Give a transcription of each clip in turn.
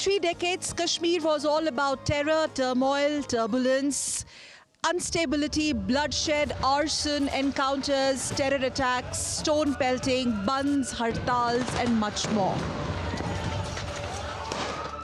3 decades, Kashmir was all about terror, turmoil, turbulence, instability, bloodshed, arson, encounters, terror attacks, stone pelting, bands, hartals, and much more.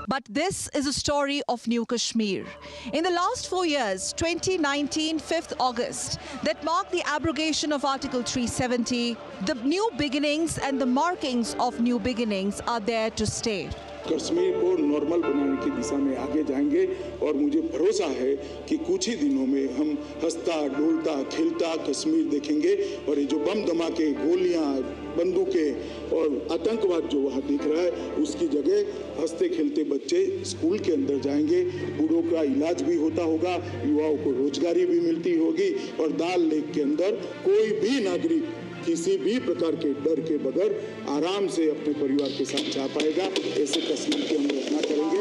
But this is a story of New Kashmir. In the last 4 years, 2019, 5th August, that marked the abrogation of Article 370, the new beginnings and the markings of new beginnings are there to stay. Kashmir को normal बनाने की दिशा में आगे जाएंगे और मुझे भरोसा है कि कुछ ही दिनों में हम हंसता डोलता खिलता कश्मीर देखेंगे और ये जो बम धमाके गोलियां बंदूकें और आतंकवाद जो वहाँ दिख रहा है उसकी जगह हंसते खेलते बच्चे स्कूल के अंदर जाएंगे, बूढ़ों का इलाज भी होता होगा, युवाओं को रोजगारी भी मिलती होगी और दाल लेक के अंदर कोई भी नागरिक किसी भी प्रकार के डर के बगैर आराम से अपने परिवार के साथ जा पाएगा। ऐसे कश्मीर की हम रचना करेंगे।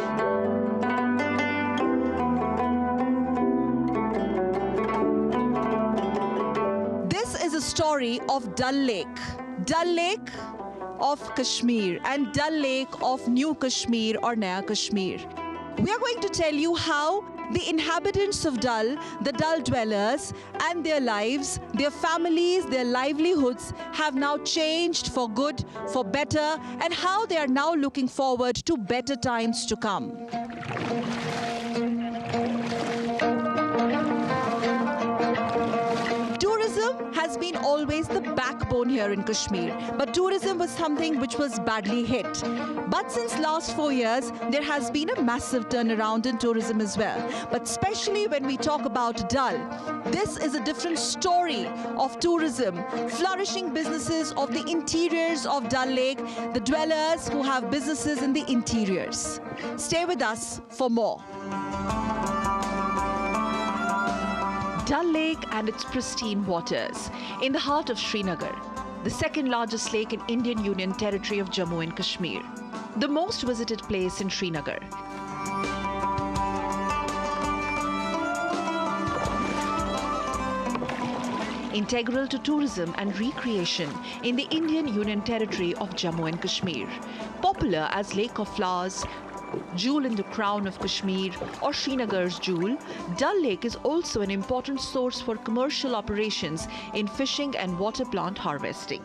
This is a story of Dal Lake of Kashmir and Dal Lake of New Kashmir or Naya Kashmir. We are going to tell you how the inhabitants of Dal, the Dal dwellers, and their lives, their families, their livelihoods have now changed for good, for better, and how they are now looking forward to better times to come. Tourism has been always the backbone here in Kashmir, but tourism was something which was badly hit. But since last 4 years, there has been a massive turnaround in tourism as well. But especially when we talk about Dal, this is a different story of tourism, flourishing businesses of the interiors of Dal Lake, the dwellers who have businesses in the interiors. Stay with us for more. Dal Lake and its pristine waters in the heart of Srinagar, the second largest lake in Indian Union territory of Jammu and Kashmir, the most visited place in Srinagar. Integral to tourism and recreation in the Indian Union territory of Jammu and Kashmir, popular as Lake of Flowers, Jewel in the Crown of Kashmir or Srinagar's Jewel, Dal Lake is also an important source for commercial operations in fishing and water plant harvesting.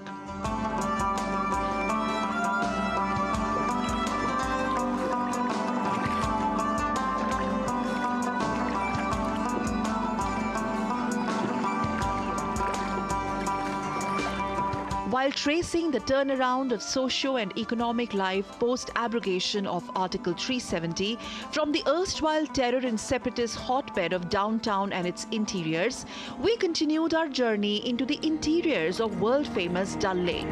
While tracing the turnaround of socio and economic life post-abrogation of Article 370 from the erstwhile terror and separatist hotbed of downtown and its interiors, we continued our journey into the interiors of world-famous Dal Lake.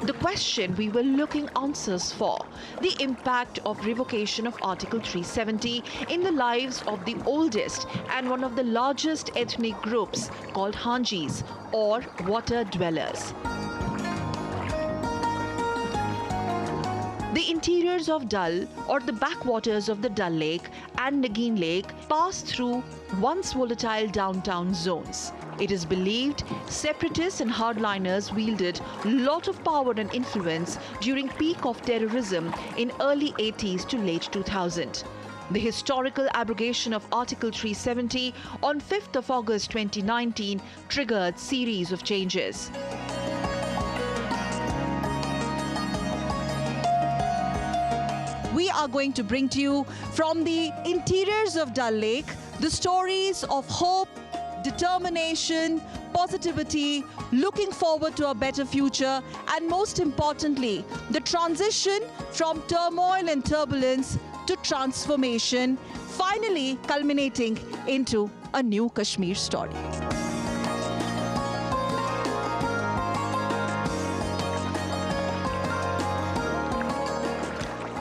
The question we were looking answers for, the impact of revocation of Article 370 in the lives of the oldest and one of the largest ethnic groups called Hanjis or water dwellers. The interiors of Dal or the backwaters of the Dal Lake and Nagin Lake pass through once volatile downtown zones. It is believed separatists and hardliners wielded a lot of power and influence during peak of terrorism in early 80s to late 2000. The historical abrogation of Article 370 on 5th of August 2019 triggered series of changes. We are going to bring to you from the interiors of Dal Lake the stories of hope, determination, positivity, looking forward to a better future, and most importantly, the transition from turmoil and turbulence to transformation, finally culminating into a new Kashmir story.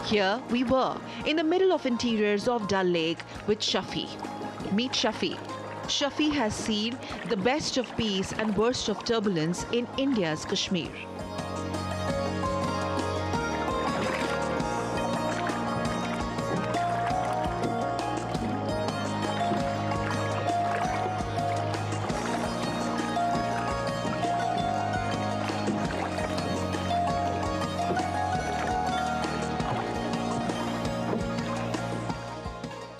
Here we were, in the middle of interiors of Dal Lake with Shafi. Meet Shafi. Shafi has seen the best of peace and worst of turbulence in India's Kashmir.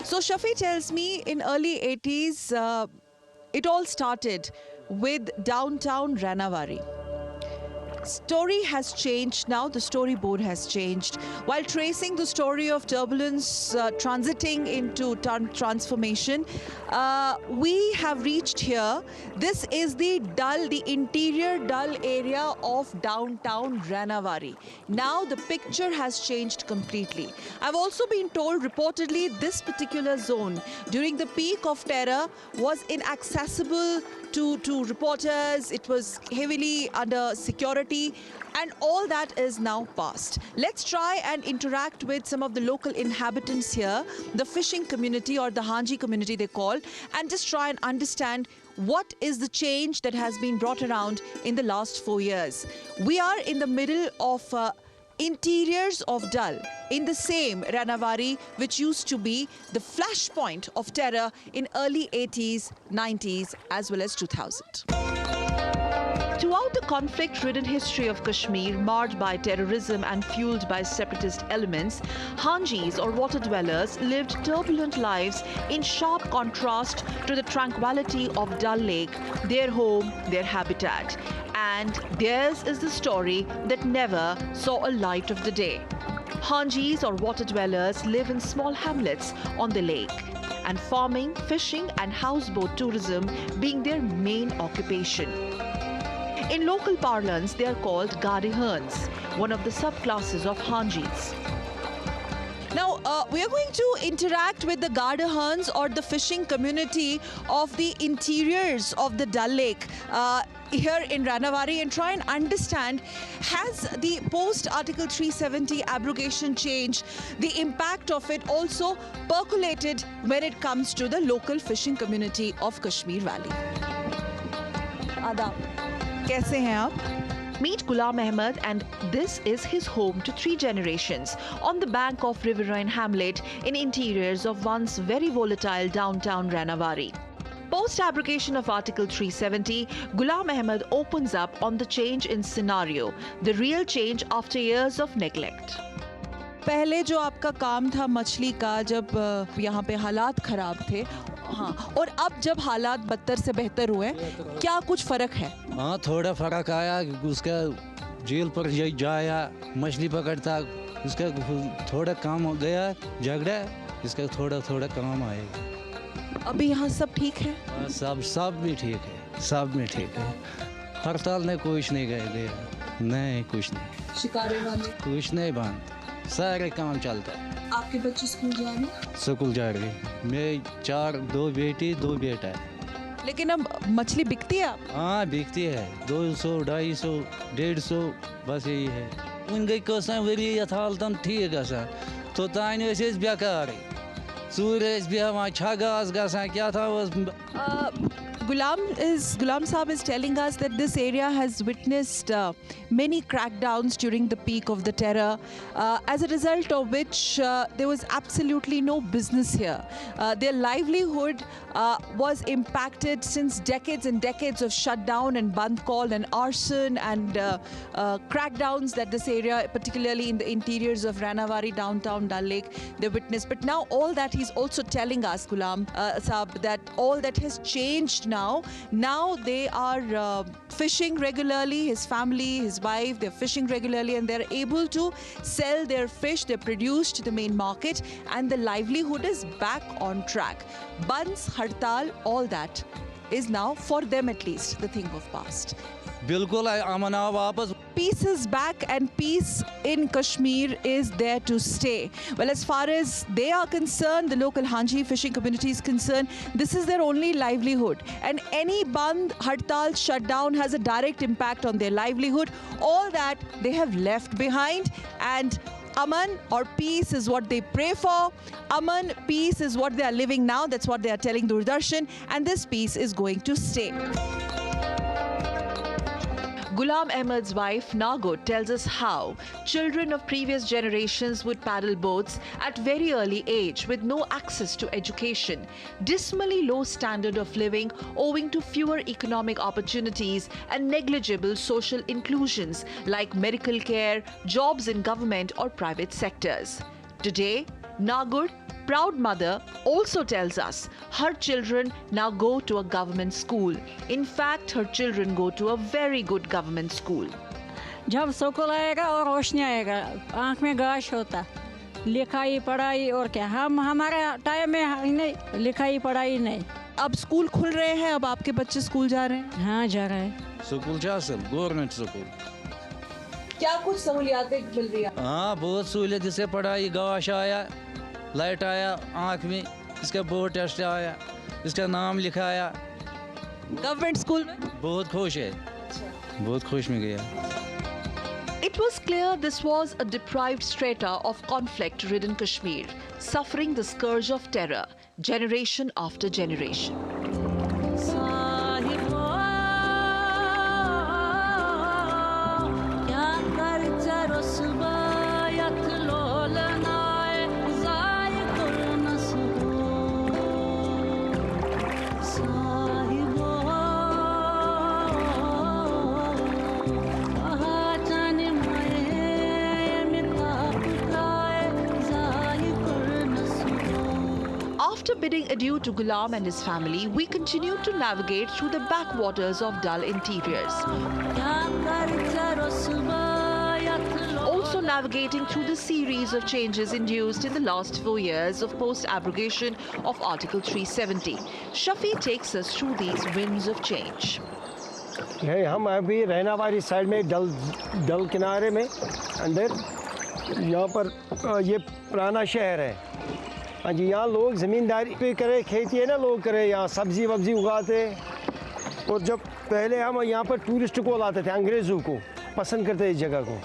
So Shafi tells me in early 80s, it all started with downtown Ranawari. Story has changed now, the storyboard has changed. While tracing the story of turbulence transiting into transformation, we have reached here. This is the interior dull area of downtown Ranawari. Now the picture has changed completely. I've also been told reportedly this particular zone during the peak of terror was inaccessible to reporters. It was heavily under security, and all that is now past. Let's try and interact with some of the local inhabitants here, the fishing community or the Hanji community they call, and just try and understand what is the change that has been brought around in the last 4 years. We are in the middle of interiors of Dal, in the same Ranawari which used to be the flashpoint of terror in early 80s, 90s as well as 2000. Throughout the conflict-ridden history of Kashmir, marred by terrorism and fueled by separatist elements, Hanjis or water dwellers lived turbulent lives in sharp contrast to the tranquility of Dal Lake, their home, their habitat. And theirs is the story that never saw a light of the day. Hanjis or water dwellers live in small hamlets on the lake, and farming, fishing and houseboat tourism being their main occupation. In local parlance, they are called Gadihans, one of the subclasses of Hanjis. Now, we are going to interact with the Gadihans or the fishing community of the interiors of the Dal Lake here in Ranawari and try and understand, has the post-Article 370 abrogation change, the impact of it also percolated when it comes to the local fishing community of Kashmir Valley. Adab. कैसे हैं आप? Meet Ghulam Ahmed, and this is his home to 3 generations on the bank of riverine hamlet in interiors of once very volatile downtown Ranawari. Post-abrogation of Article 370, Ghulam Ahmed opens up on the change in scenario, the real change after years of neglect. पहले जो आपका काम था मछली का, जब यहाँ पे हालात खराब थे, हाँ, और अब जब हालात बदतर से बेहतर हुए, क्या कुछ फर्क है? हाँ, थोड़ा फर्क आया। उसका जेल पर जाया, मछली पकड़ता, उसका थोड़ा काम हो गया, झगड़ा, इसका थोड़ा थोड़ा काम आएगा। अभी यहाँ सब ठीक है? सब भी ठीक है, सब में ठीक है। हड़ताल ने कुछ नहीं गया, नहीं कुछ नहीं। शिकारे वाले कुछ नहीं बंद, सारे काम चलता है। आपके बच्चे स्कूल जा रहे हैं? स्कूल जा रहे हैं। मैं 2 बेटी 2 बेटा है। लेकिन अब मछली बिकती है? हाँ, बिकती है। 200, 250, 150, बस यही है। उनके कोसा वरी यथालतन ठीक है, तो ताइन ऐसे बेकार है। सूर्य इस बिहार छागास गसा क्या था वो। Ghulam Saab is telling us that this area has witnessed many crackdowns during the peak of the terror, as a result of which there was absolutely no business here. Their livelihood was impacted since decades and decades of shutdown and band call and arson and crackdowns that this area, particularly in the interiors of Ranawari, downtown Dal Lake, they witnessed. But now all that he's also telling us, Ghulam Saab, that all that has changed now. Now they are fishing regularly, his family, his wife, they're fishing regularly and they're able to sell their fish, they're produced to the main market, and the livelihood is back on track. Bans, hartal, all that is now, for them at least, the thing of past. Peace is back, and peace in Kashmir is there to stay. Well, as far as they are concerned, the local Hanji fishing community is concerned, this is their only livelihood. And any band, hartal, shutdown has a direct impact on their livelihood. All that they have left behind, and Aman or peace is what they pray for. Aman, peace is what they are living now. That's what they are telling Doordarshan, and this peace is going to stay. Ghulam Ahmed's wife, Nago, tells us how children of previous generations would paddle boats at very early age with no access to education, dismally low standard of living owing to fewer economic opportunities and negligible social inclusions like medical care, jobs in government or private sectors. Today, Nagur, proud mother, also tells us her children now go to a government school. In fact, her children go to a very good government school. जब school आएगा और रोशनी आएगा, आँख में गाश होता, लिखाई पढ़ाई और क्या, हमारे टाइम में नहीं लिखाई पढ़ाई नहीं। अब स्कूल खुल रहे हैं, अब आपके बच्चे स्कूल जा रहे हैं? हाँ जा रहे हैं। स्कूल जा सब गवर्नमेंट स्कूल। क्या कुछ सहूलियातें मिल रही है? हाँ बहुत सहूलियत, जैसे पढ़ाई, गाश आया, लाइट आया आँख में, इसका बोर्ड टेस्ट आया, इसका नाम लिखाया। गवर्नमेंट स्कूल में बहुत खुश है, बहुत खुश में गया। It was clear this was a deprived strata of conflict-ridden Kashmir, suffering the scourge of terror, generation after generation. After bidding adieu to Ghulam and his family, we continued to navigate through the backwaters of Dal interiors. Also navigating through the series of changes induced in the last 4 years of post-abrogation of Article 370. Shafi takes us through these winds of change. हम अभी रहनावारी side में डल किनारे में अंदर, यहाँ पर ये पुराना शहर है। हाँ जी, यहाँ लोग ज़मींदारी पे करे, खेती है ना, लोग करे, यहाँ सब्ज़ी वब्ज़ी उगाते। और जब पहले हम यहाँ पर टूरिस्ट को लाते थे, अंग्रेज़ों को पसंद करते इस जगह को।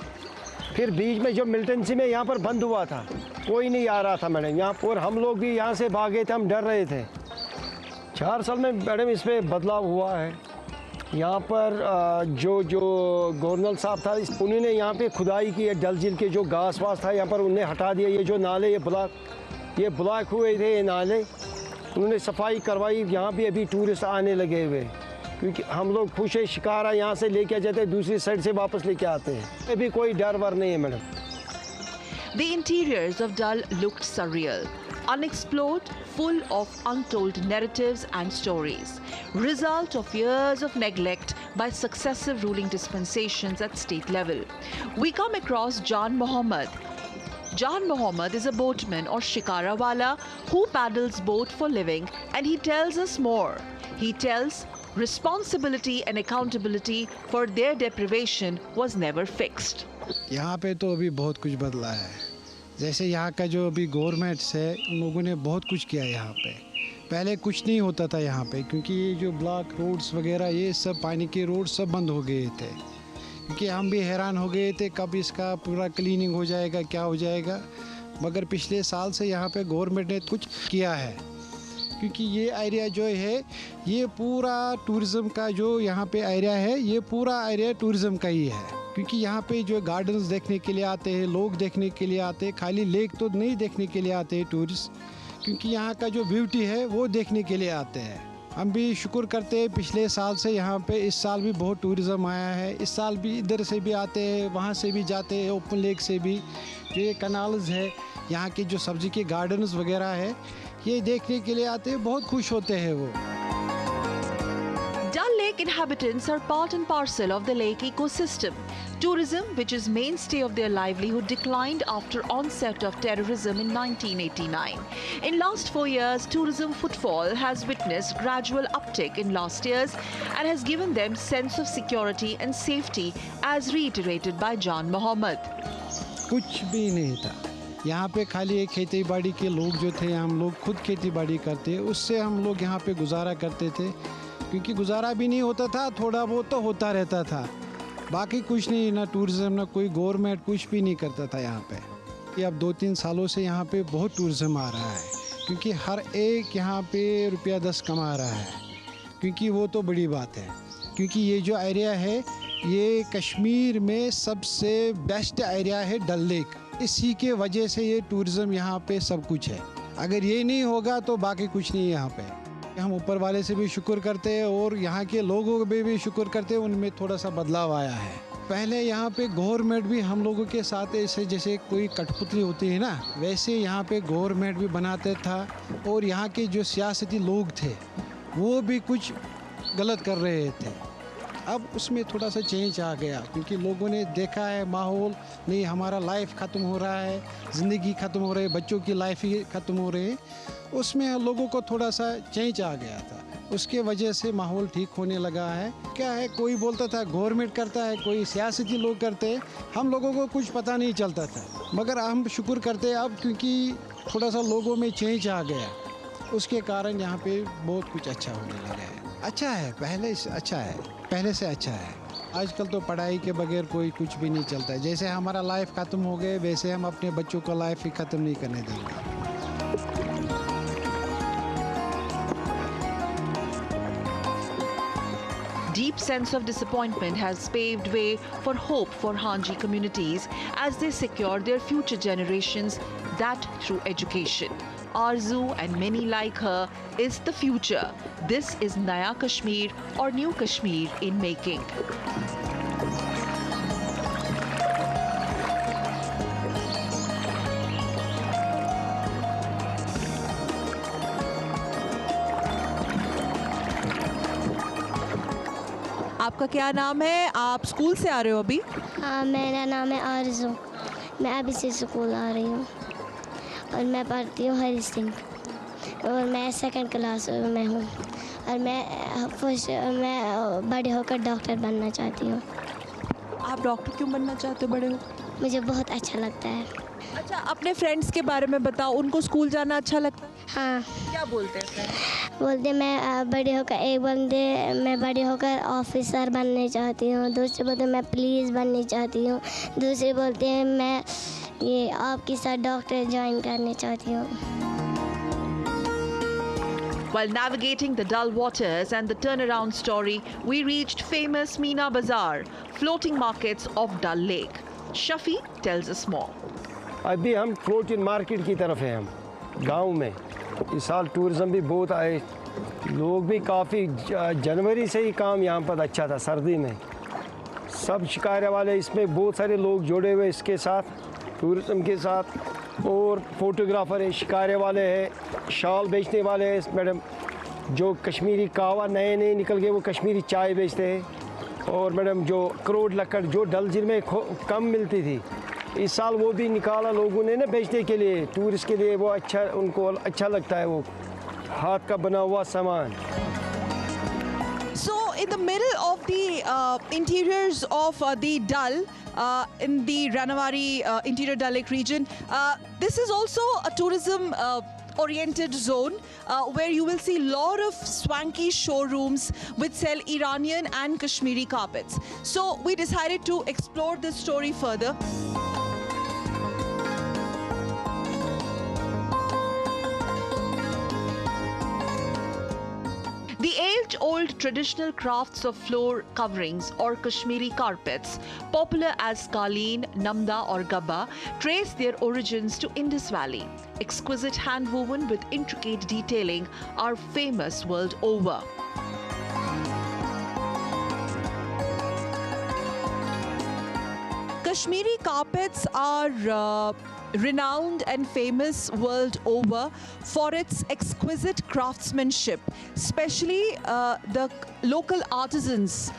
फिर बीच में जब मिलिटेंसी में यहाँ पर बंद हुआ था, कोई नहीं आ रहा था मैडम यहाँ, और हम लोग भी यहाँ से भागे थे, हम डर रहे थे। 4 साल में मैडम इस पर बदलाव हुआ है। यहाँ पर जो गवर्नर साहब था, उन्होंने यहाँ पे खुदाई की है, डल झील के जो घास वास था यहाँ पर उन्हें हटा दिया। ये जो नाले, ये ब्लॉक हुए थे, ये नाले उन्होंने सफाई करवाई। यहाँ भी अभी टूरिस्ट आने लगे हुए, क्योंकि हम लोग खुश है, शिकारा यहाँ से लेके जाते, दूसरी साइड से वापस लेके आते हैं। अभी कोई डर वर नहीं है madam. The interiors of Dal looked surreal, unexplored, full of untold narratives and stories, result of years of neglect by successive ruling dispensations at state level. We come across Jan Mohammed. Jan Mohammed is a boatman or shikarawala who paddles boat for living, and he tells us more. He tells responsibility and accountability for their deprivation was never fixed. यहाँ पे तो अभी बहुत कुछ बदला है। जैसे यहाँ का जो अभी गवर्नमेंट्स है, उन लोगों ने बहुत कुछ किया यहाँ पे। पहले कुछ नहीं होता था यहाँ पे, क्योंकि ये जो ब्लॉक रोड्स वगैरह, ये सब पानी के रोड सब बंद हो गए थे। क्योंकि हम भी हैरान हो गए थे कब इसका पूरा क्लीनिंग हो जाएगा, क्या हो जाएगा। मगर पिछले साल से यहाँ पे गवर्नमेंट ने कुछ किया है, क्योंकि ये एरिया जो है, ये पूरा टूरिज़्म का जो यहाँ पे एरिया है, ये पूरा एरिया टूरिज़्म का ही है। क्योंकि यहाँ पे जो गार्डन्स देखने के लिए आते हैं, लोग देखने के लिए आते हैं, खाली लेक तो नहीं देखने के लिए आते हैं टूरिस्ट, क्योंकि यहाँ का जो ब्यूटी है वो देखने के लिए आते हैं। हम भी शुक्र करते हैं पिछले साल से यहाँ पे इस साल भी बहुत टूरिज़्म आया है। इस साल भी इधर से भी आते हैं, वहाँ से भी जाते हैं, ओपन लेक से भी। जो ये कनाल्स है, यहाँ के जो सब्ज़ी के गार्डन्स वगैरह है, ये देखने के लिए आते हैं, बहुत खुश होते हैं वो। Dal Lake inhabitants are part and parcel of the lake ecosystem. Tourism, which is mainstay of their livelihood, declined after onset of terrorism in 1989. In last 4 years, tourism footfall has witnessed gradual uptick in last years and has given them sense of security and safety, as reiterated by Jan Mohammed. कुछ भी नहीं था यहाँ पे, खाली एक खेती बाड़ी के लोग जो थे, हम लोग खुद खेती बाड़ी करते, उससे हम लोग यहाँ पे गुजारा करते थे। क्योंकि गुजारा भी नहीं होता था, थोड़ा बहुत तो होता रहता था, बाकी कुछ नहीं, ना टूरिज़्म, ना कोई गवर्नमेंट कुछ भी नहीं करता था यहाँ पे। ये अब 2-3 सालों से यहाँ पे बहुत टूरिज़्म आ रहा है, क्योंकि हर एक यहाँ पे ₹10 कमा रहा है, क्योंकि वो तो बड़ी बात है। क्योंकि ये जो एरिया है, ये कश्मीर में सबसे बेस्ट एरिया है डल लेक, इसी के वजह से ये टूरिज़्म यहाँ पे सब कुछ है। अगर ये नहीं होगा तो बाकी कुछ नहीं है यहाँ पे। हम ऊपर वाले से भी शुक्र करते हैं और यहाँ के लोगों पे भी शुक्र करते हैं, उनमें थोड़ा सा बदलाव आया है। पहले यहाँ पे गवर्नमेंट भी हम लोगों के साथ ऐसे जैसे कोई कठपुतली होती है ना, वैसे यहाँ पे गवर्नमेंट भी बनाते था और यहाँ के जो सियासती लोग थे वो भी कुछ गलत कर रहे थे। अब उसमें थोड़ा सा चेंज आ गया क्योंकि लोगों ने देखा है माहौल नहीं, हमारा लाइफ ख़त्म हो रहा है, ज़िंदगी ख़त्म हो रही है, बच्चों की लाइफ ही ख़त्म हो रही है। उसमें लोगों को थोड़ा सा चेंज आ गया था, उसके वजह से माहौल ठीक होने लगा है। क्या है, कोई बोलता था गवर्नमेंट करता है, कोई सियासती लोग करते हैं, हम लोगों को कुछ पता नहीं चलता था। मगर हम शुक्र करते हैं अब क्योंकि थोड़ा सा लोगों में चेंज आ गया, उसके कारण यहाँ पे बहुत कुछ अच्छा होने लगा है। अच्छा है, पहले से अच्छा है, पहले से अच्छा है। आजकल तो पढ़ाई के बगैर कोई कुछ भी नहीं चलता है। जैसे हमारा लाइफ ख़त्म हो गए वैसे हम अपने बच्चों का लाइफ ही ख़त्म नहीं करने देंगे। Deep sense of disappointment has paved way for hope for Hanji communities as they secure their future generations, that through education. Arzu and many like her is the future. This is Naya Kashmir or New Kashmir in making. आपका क्या नाम है? आप school से आ रहे हो अभी? हाँ, मेरा नाम है आरज़ू। मैं अभी से स्कूल आ रही हूँ और मैं पढ़ती हूँ हरी सिंह और मैं 2nd क्लास में हूँ और मैं बड़े होकर डॉक्टर बनना चाहती हूँ। आप डॉक्टर क्यों बनना चाहते हो बड़े हो? मुझे बहुत अच्छा लगता है। अच्छा, अपने फ्रेंड्स के बारे में बताओ, उनको स्कूल जाना अच्छा लगता है? हाँ। क्या बोलते हैं फ्रेंड्स? बोलते मैं बड़े होकर मैं बड़े होकर ऑफिसर बनने चाहती हूँ। दूसरे बोलते मैं पुलिस बननी चाहती हूँ। दूसरे बोलते हैं मैं ये आपके साथ डॉक्टर ज्वाइन करने चाहती हूँ। While navigating the dull waters and the turnaround story, we reached famous Meena Bazaar, floating markets of Dal Lake. Shafi tells us more. अभी हम फ्लोटिंग मार्केट की तरफ हैं, हम गांव में। इस साल टूरिज़म भी बहुत आए, लोग भी काफ़ी। जनवरी से ही काम यहाँ पर अच्छा था, सर्दी में सब शिकारे वाले, इसमें बहुत सारे लोग जुड़े हुए इसके साथ, टूरिज़म के साथ। और फोटोग्राफ़र है, शिकारे वाले हैं, शॉल बेचने वाले हैं मैडम, जो कश्मीरी कहवा नए नए निकल गए वो कश्मीरी चाय बेचते हैं। और मैडम जो करोड़ लकड़ जो डल झील में कम मिलती थी, इस साल वो भी निकाला लोगों ने ना बेचने के लिए, टूरिस्ट के लिए। वो अच्छा, उनको अच्छा लगता है वो हाथ का बना हुआ सामान। So in the middle of the interiors of the Dal, in the Ranawari interior Dal Lake region, this is also a tourism oriented zone where you will see a lot of swanky showrooms which sell Iranian and Kashmiri carpets. So we decided to explore this story further. The age-old traditional crafts of floor coverings or Kashmiri carpets, popular as Qaleen, Namda or Gabba, trace their origins to Indus Valley. Exquisite hand-woven with intricate detailing are famous world over. Kashmiri carpets are renowned and famous world over for its exquisite craftsmanship, especially the local artisans.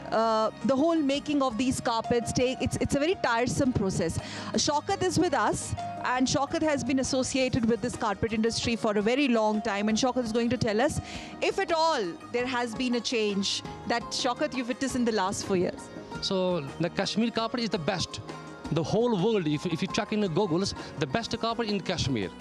The whole making of these carpets it's a very tiresome process. Shaukat is with us, and Shaukat has been associated with this carpet industry for a very long time, and Shaukat is going to tell us if at all there has been a change that Shaukat you've witnessed in the last 4 years. So the Kashmir carpet is the best. The whole world, if you check in the Googles, the best carpet in Kashmir.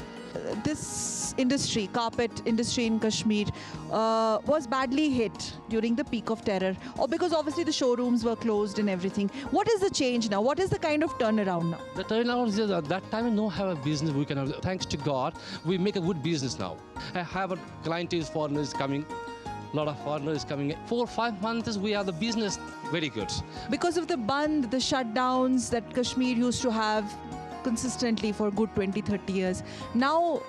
This industry, carpet industry in Kashmir, was badly hit during the peak of terror, or because obviously the showrooms were closed and everything. What is the change now? What is the kind of turnaround now? The turnaround is at that time we don't have a business. We can, thanks to God, we make a good business now. I have a clientele, foreigners coming. A lot of foreigners coming in. 4 or 5 months we have the business very good. Because of the band, the shutdowns that Kashmir used to have consistently for good 20-30 years, now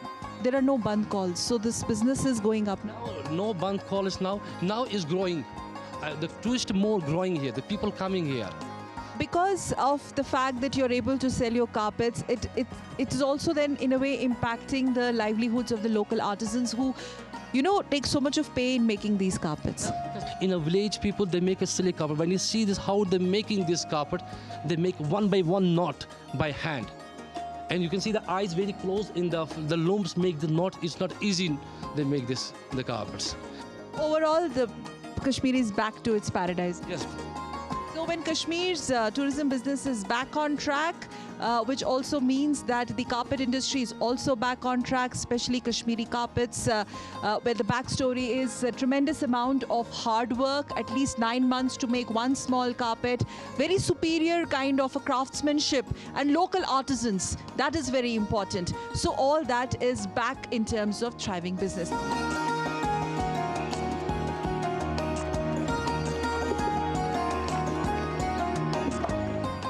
there are no band calls, so this business is going up now. No band calls now. Now is growing. The tourist more growing here. The people coming here. Because of the fact that you're able to sell your carpets, it is also then in a way impacting the livelihoods of the local artisans who, you know, take so much of pain in making these carpets. In a village, people, they make a silly carpet. When you see this, how they're making this carpet, they make one by one knot by hand. And you can see the eyes very close in the looms make the knot. It's not easy. They make the carpets. Overall, the Kashmir is back to its paradise. Yes. So when Kashmir's tourism business is back on track, which also means that the carpet industry is also back on track, especially Kashmiri carpets, where the backstory is a tremendous amount of hard work, at least 9 months to make one small carpet, very superior kind of a craftsmanship, and local artisans. That is very important. So all that is back in terms of thriving business.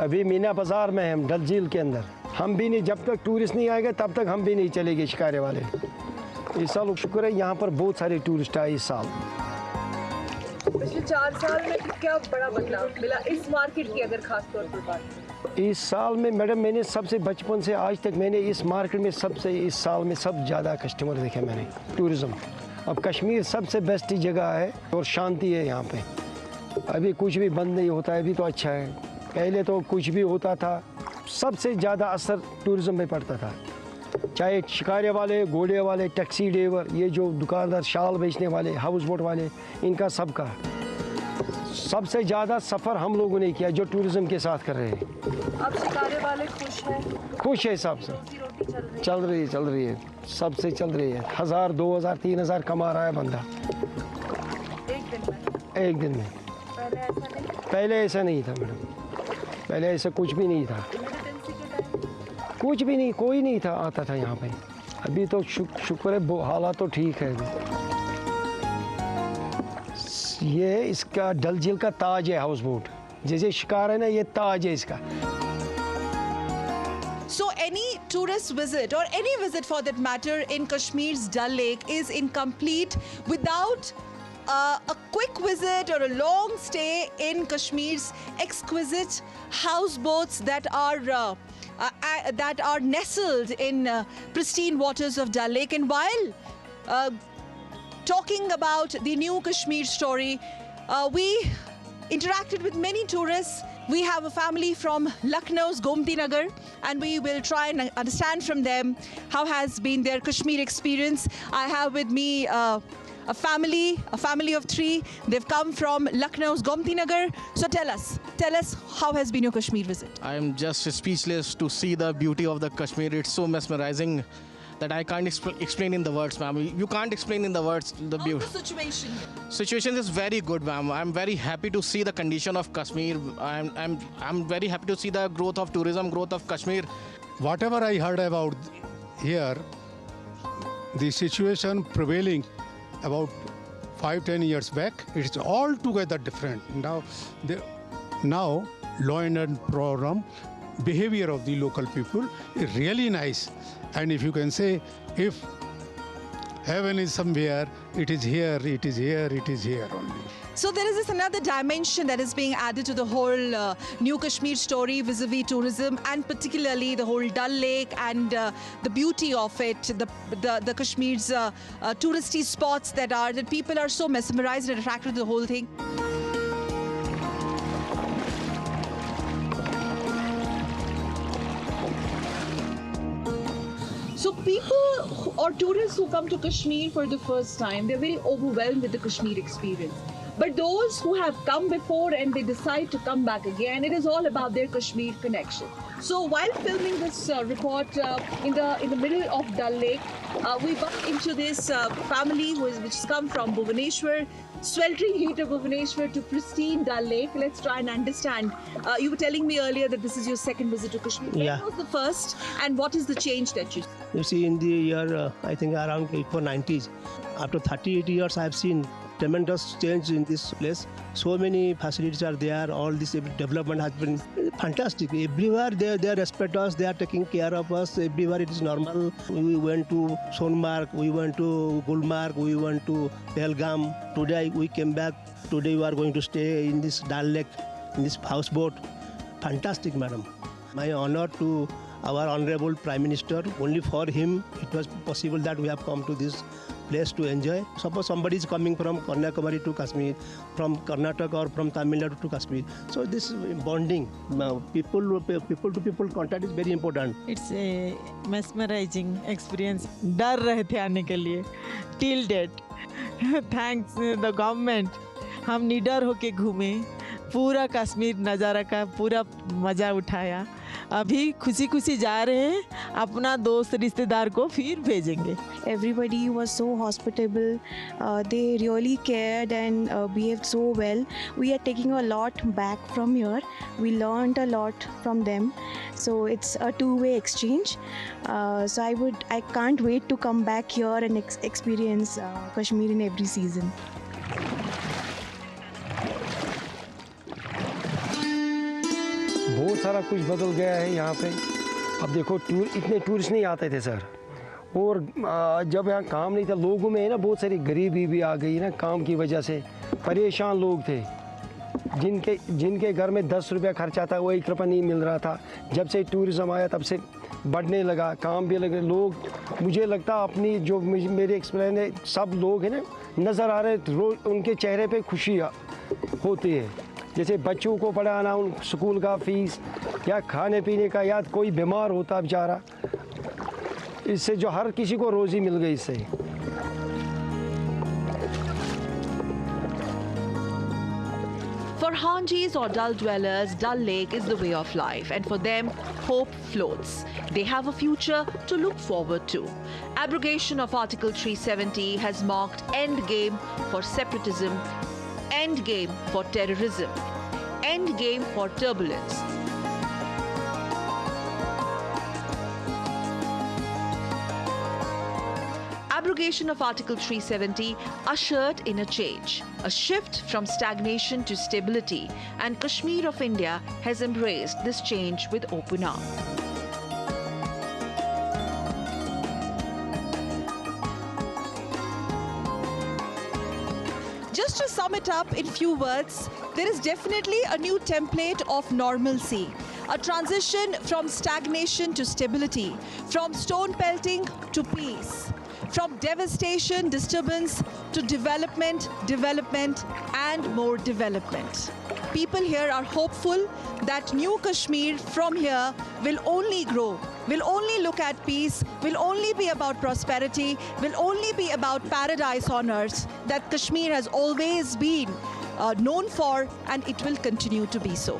अभी मीना बाज़ार में हम डल झील के अंदर हम भी नहीं, जब तक टूरिस्ट नहीं आएगा तब तक हम भी नहीं चलेंगे शिकारे वाले। इस साल शुक्र है यहाँ पर बहुत सारे टूरिस्ट आए इस साल। पिछले 4 साल में क्या बड़ा बदलाव मिला इस मार्केट की अगर खास तौर पर बात? इस साल में मैडम मैंने सबसे बचपन से आज तक मैंने इस मार्केट में सबसे इस साल में सब ज़्यादा कस्टमर देखे मैंने टूरिज़्म। अब कश्मीर सबसे बेस्ट जगह है और शांति है यहाँ पे। अभी कुछ भी बंद नहीं होता है, अभी तो अच्छा है। पहले तो कुछ भी होता था, सबसे ज़्यादा असर टूरिज़्म में पड़ता था, चाहे शिकारे वाले, घोड़े वाले, टैक्सी ड्राइवर, ये जो दुकानदार शाल बेचने वाले, हाउस बोट वाले, इनका सबका सबसे ज़्यादा सफ़र हम लोगों ने किया जो टूरिज़्म के साथ कर रहे हैं। अब शिकारे वाले खुश हैं? खुश है सबसे, चल रही है, सबसे चल रही है। 1000, 2000, 3000 कमा रहा है बंदा एक दिन में। पहले ऐसा नहीं था मैडम, पहले ऐसा कुछ भी नहीं था, कुछ भी नहीं, कोई नहीं था आता था यहाँ पे। अभी तो शुक्र है हालात तो ठीक है। ये इसका डल झील का ताज है हाउस बोट, जैसे शिकार है ना, ये ताज है इसका। So any tourist visit or any visit for that matter in Kashmir's Dal Lake is incomplete without a quick visit or a long stay in Kashmir's exquisite houseboats that are nestled in pristine waters of Dal Lake. And while talking about the new Kashmir story, we interacted with many tourists. We have a family from Lucknow's Gomti Nagar, and we will try and understand from them how has been their Kashmir experience. I have with me a family of 3. They've come from Lucknow's Gomti Nagar. So tell us how has been your Kashmir visit? I am just speechless to see the beauty of the Kashmir. It's so mesmerizing that I can't explain in the words, ma'am. You can't explain in the words the beauty. How's the situation here? Situation is very good, ma'am. I'm very happy to see the condition of Kashmir. I'm very happy to see the growth of tourism, growth of Kashmir. Whatever I heard about here, the situation prevailing about 5-10 years back, it's altogether different. Now law and order program, behavior of the local people is really nice. And if you can say, if heaven is somewhere, it is here, it is here, it is here only. So there is this another dimension that is being added to the whole new Kashmir story vis-a-vis tourism, and particularly the whole Dal Lake and the beauty of it, the Kashmir's touristy spots that people are so mesmerized and attracted to the whole thing. So people or tourists who come to Kashmir for the first time, they're very overwhelmed with the Kashmir experience. But those who have come before and they decide to come back again, it is all about their Kashmir connection. So while filming this report in the middle of Dal Lake, we bumped into this family which has come from Bhubaneswar, sweltering heat of Bhubaneswar to pristine Dal Lake. Let's try and understand. You were telling me earlier that this is your second visit to Kashmir. Yeah. When was the first, and what is the change that you see? You see, in the year, I think around 90s, after 38 years, I have seen tremendous change in this place. So many facilities are there. All this development has been fantastic. Everywhere they respect us. They are taking care of us. Everywhere it is normal. We went to Sonmarg. We went to Gulmarg. We went to Pahalgam. Today we came back. Today we are going to stay in this Dal Lake, in this houseboat. fantastic, madam. My honor to our honorable Prime Minister. Only for him it was possible that we have come to this place to enjoy. Suppose somebody is coming from Kanyakumari to Kashmir, from Karnataka or from Tamil Nadu to Kashmir. So this bonding, people to people contact is very important. It's a mesmerizing experience. डर रहे थे आने के लिए till date. Thanks the government. हम निडर होके घूमे, पूरा कश्मीर नज़ारा का पूरा मज़ा उठाया. अभी खुशी खुशी जा रहे हैं, अपना दोस्त रिश्तेदार को फिर भेजेंगे. Everybody was so hospitable. They really cared and behaved so well. We are taking a lot back from here. We learned a lot from them. So it's a two-way exchange. So I can't wait to come back here and experience Kashmir in every season. बहुत सारा कुछ बदल गया है यहाँ पे. अब देखो इतने टूरिस्ट नहीं आते थे सर, और जब यहाँ काम नहीं था लोगों में है ना बहुत सारी गरीबी भी आ गई ना, काम की वजह से परेशान लोग थे. जिनके घर में 10 रुपया खर्चा था वो 1 रुपया नहीं मिल रहा था. जब से टूरिज़्म आया तब से बढ़ने लगा, काम भी लगे. लोग मुझे लगता अपनी जो मेरे एक्सपीरियंस है, सब लोग हैं ना नज़र आ रहे रोज उनके चेहरे पे खुशी होती है. जैसे बच्चों को पढ़ाना, उन स्कूल का फीस या खाने पीने का, या कोई बीमार होता बेचारा, इससे जो हर किसी को रोज़ी मिल गई इससे. For Hanjis or Dal dwellers, Dal Lake is the way of life, and for them, hope floats. They have a future to look forward to. Abrogation of Article 370 has marked end game for separatism, end game for terrorism, end game for turbulence. Abrogation of Article 370 ushered in a change, a shift from stagnation to stability, and Kashmir of India has embraced this change with open arms. Just to sum it up in few words, there is definitely a new template of normalcy, a transition from stagnation to stability, from stone pelting to peace, from devastation, disturbance to development, and more development. People here are hopeful that new Kashmir from here will only grow, will only look at peace, will only be about prosperity, will only be about paradise on earth that Kashmir has always been known for, and it will continue to be so.